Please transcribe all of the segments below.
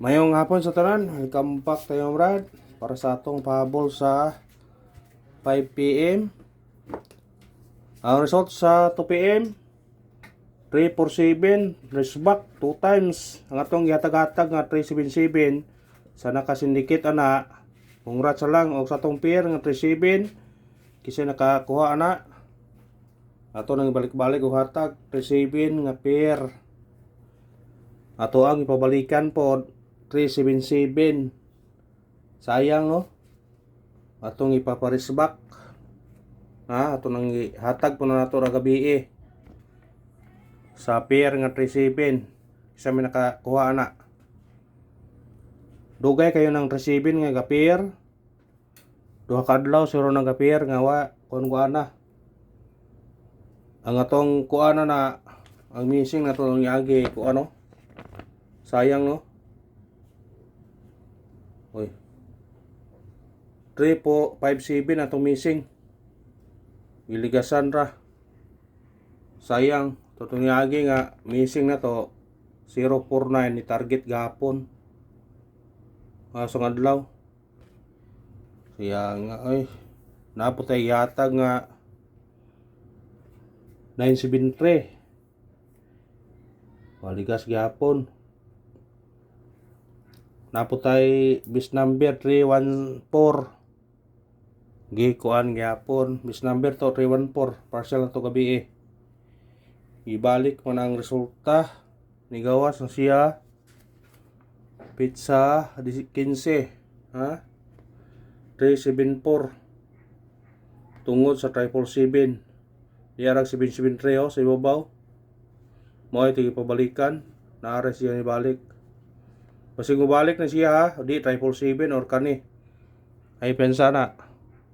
Mayong hapon sa tanan, welcome back tayo Brad para sa atong pahabol sa 5 PM. Ang result sa 2 PM, 347, back 2 times. Ang atong gihatag-hatag nga 377 sa nakasindikit ana. Congrats sa lang og sa atong pair nga 37 kasi nakakuha ana. Ato nang balik-balik og hatag 37 nga pair. Ato ang ipabalikan po 377. Sayang no. Atong ipaparisback. Ato nang hatag po na nato ra gabi sa pair nga 37. Isa may nakakuha na. Dugay kayo ng 37 nga ga-pair. Duha kadlaw siro nang ga-pair nga kun na. Ang atong kuana na ang missing na to yagi ko ano. Sayang no. Oy. 357 atong missing. Iligasan ra. Sayang. Totong yagi nga missing na to 049 ni target gapon. Sa adlaw. Kaya nga ay naputay yatag nga 973. Waligas gapon. Naputay bis number 314. Gikuan gyapon bis number to 314 partial na to gabi ibalik mo na ang resulta ni gawas na siya pizza 15 374 tungod sa 777 diarag 773 sa ibabaw mo ay tigipabalikan naara siya ni balik basig mo balik na siya di 777 or kani ay pensa na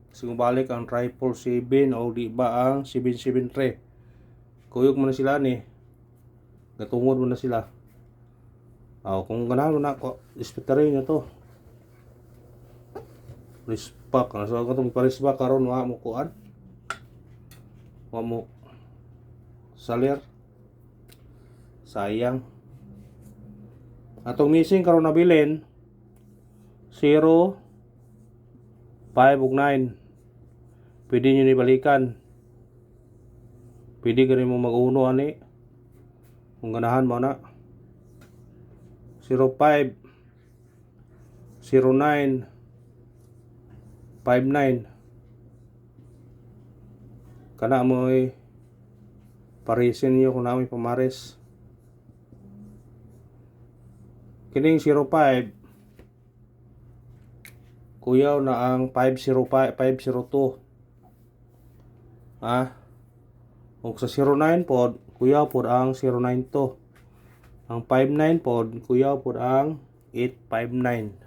basig mo balik ang 777 o di ba ang 773 kuyog mo na sila ni gatungod mo na sila kung ganahan na ko ispetarin nyo to rispak so ako itong parisbak karon wa mo kuan wa mo salir sayang atong missing karon nabilin 0 5 ug 9 pwede nyo ni balikan. Pwede ka rin mo mag-uno ani kung ganahan mo na 05 09 59 kana mo parisin niyo kung namin pamares kining 05 kuyaw na ang 505 502 kung sa 09 pod kuyaw pod ang 092 ang 59 pod kuyaw pod ang 859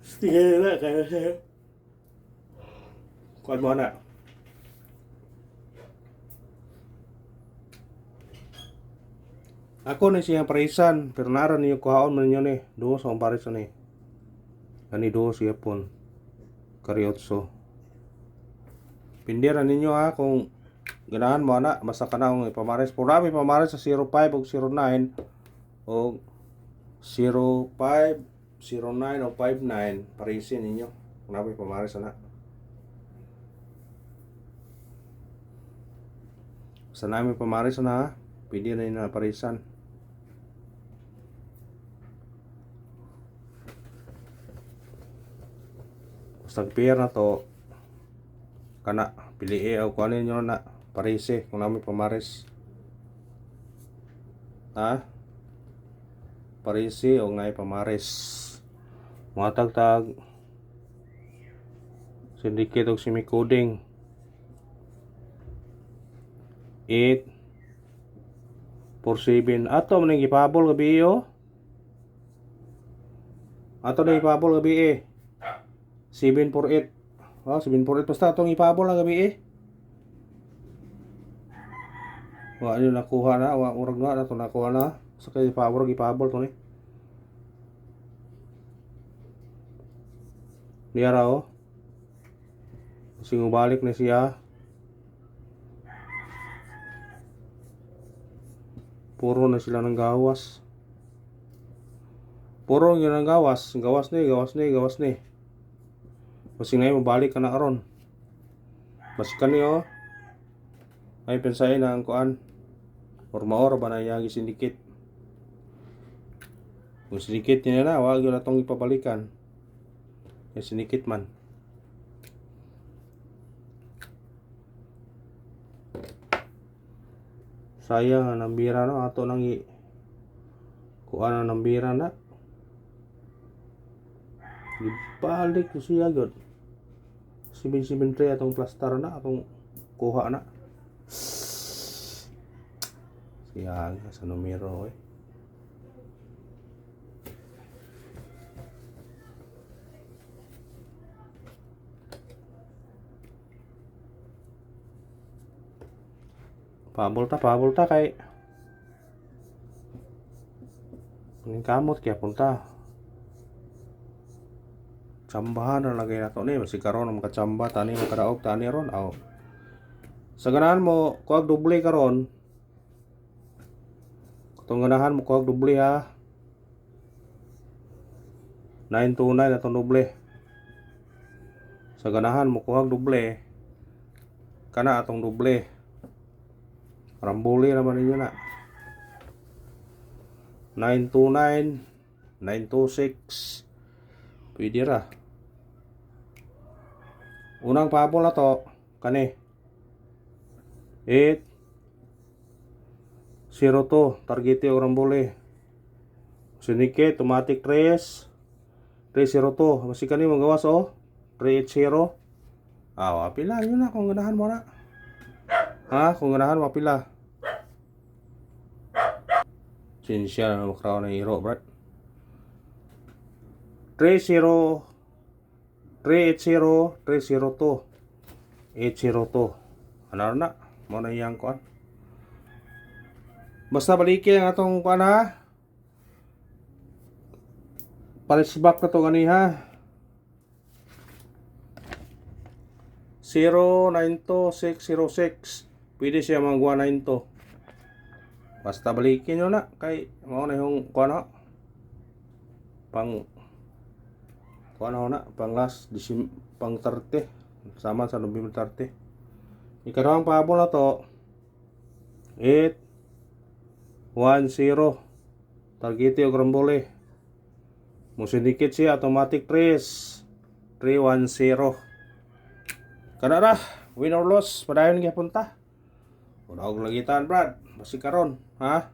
sige na kaya siya kuan mo na ako na siyang parisan pero naran niyo kuhaon man niyo ni do sa parisan ni ani do siya pon kariotso pindiran ninyo kung ganahan mo na basta ka na akong ipamares po namin pamares sa 05 o 09 o 05 09 o 59 parisin ninyo kung namin pamares na basta namin pamares na pwede na yun na parisan basta pair na to kana pili o kung ano nyo na parise kung namin pamares parise o ngay pamares mga tagtag syndicate o semi-coding 8 47 ato man ipabol gabi ato na ipabol gabi 748 748 basta itong ipabol na gabi wa nyo nakuha na wa urag na ito nakuha na sa kayo ipabol ito ni niya raw kasi balik na siya Puro na sila ng gawas. Puro yun ang gawas. Gawas ni. Basi ngayon mabalik ka na aron. Basi kaniyo. Ay pensay na ang kuan. Or ba na yagi sindikit. Kung sindikit niya na, wag yun na itong ipabalikan. Yung sindikit man. Sayang ang bira no. Ato nang kuan na ng bira na. Ibalik ko siya agad. 773 atong plaster na. Atong kuha na. Siya sa numero eh. Pabol ta kay ning kamot kaya punta. Tsambahan na lagay nato ni basi karon ang makatsamba tani makadaog tani ron aw. Sa ganahan mo kuag doble karon. Kung ganahan mo kuag doble ha. 929 atong doble. Sa ganahan mo kuag doble. Kana atong doble. Rambuli naman ninyo na. 929 926 pwede ra. Unang pabol na to kani 802 target yung rambuli. Sinike automatic 302 masih kani magawas 380. Pila yun na kung ganahan mo na. Kung ganahan mo pila. Sinsya na makraw na hero, brad. 380 380 302 802. Ano na? Mo na iyang kuan. Basta balikin ang atong kuan ha. Parisbak na to gani ha. 092606. Pwede siya mga 192. Basta balikin nyo na kay mao na yung kuan pang kuan na pang last pang 30 sama sa November 30. Ikarang pabol na to 810 target yung grambole mo sindikit siya automatic 310 kanara win or loss padayon gyapon ta. Una og lagitan brad basi karon ha.